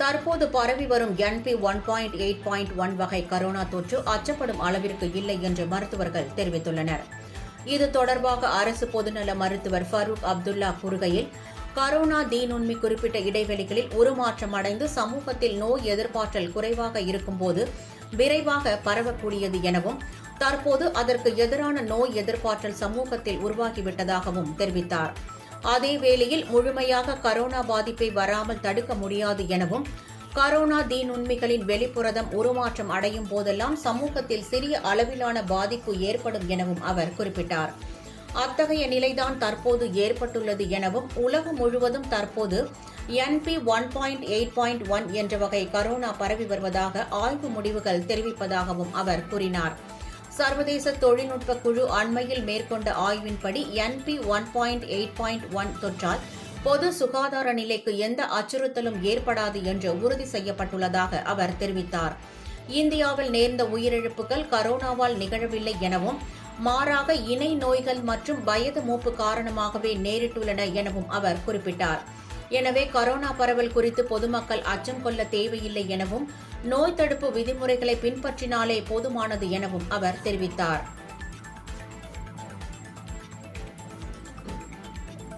தற்போது பரவி வரும் NP1.8.1 வகை கரோனா தொற்று அச்சப்படும் அளவிற்கு இல்லை என்று மருத்துவர்கள் தெரிவித்துள்ளனர். இது தொடர்பாக அரசு பொதுநல மருத்துவர் ஃபரூக் அப்துல்லா கூறுகையில், கரோனா தீநுண்மி குறிப்பிட்ட இடைவெளிகளில் உருமாற்றம் அடைந்து சமூகத்தில் நோய் எதிர்ப்பாற்றல் குறைவாக இருக்கும்போது விரைவாக பரவக்கூடியது எனவும், தற்போது அதற்கு எதிரான நோய் எதிர்ப்பாற்றல் சமூகத்தில் உருவாகிவிட்டதாகவும் தெரிவித்தார். அதேவேளையில் முழுமையாக கரோனா பாதிப்பை வராமல் தடுக்க முடியாது எனவும், கரோனா தீநுண்மிகளின் வெளிப்புரதம் உருமாற்றம் அடையும் போதெல்லாம் சமூகத்தில் சிறிய அளவிலான பாதிப்பு ஏற்படும் எனவும் அவர் குறிப்பிட்டார். அத்தகைய நிலைதான் தற்போது ஏற்பட்டுள்ளது எனவும், உலகம் முழுவதும் தற்போது NP1.8.1 என்ற வகை கரோனா பரவி வருவதாக ஆய்வு முடிவுகள் தெரிவிப்பதாகவும் அவர் கூறினார். சர்வதேச தொழில்நுட்ப குழு அண்மையில் மேற்கொண்ட ஆய்வின்படி NP1.8.1 தொற்றால் பொது சுகாதார நிலைக்கு எந்த அச்சுறுத்தலும் ஏற்படாது என்று உறுதி செய்யப்பட்டுள்ளதாக அவர் தெரிவித்தார். இந்தியாவில் நேர்ந்த உயிரிழப்புகள் கரோனாவால் நிகழவில்லை எனவும், மாறாக இணை நோய்கள் மற்றும் வயது மூப்பு காரணமாகவே நேரிட்டுள்ளன எனவும் அவர் குறிப்பிட்டார். எனவே கரோனா பரவல் குறித்து பொதுமக்கள் அச்சம் கொள்ள தேவையில்லை எனவும், நோய் தடுப்பு விதிமுறைகளை பின்பற்றினாலே போதுமானது எனவும் அவர் தெரிவித்தார்.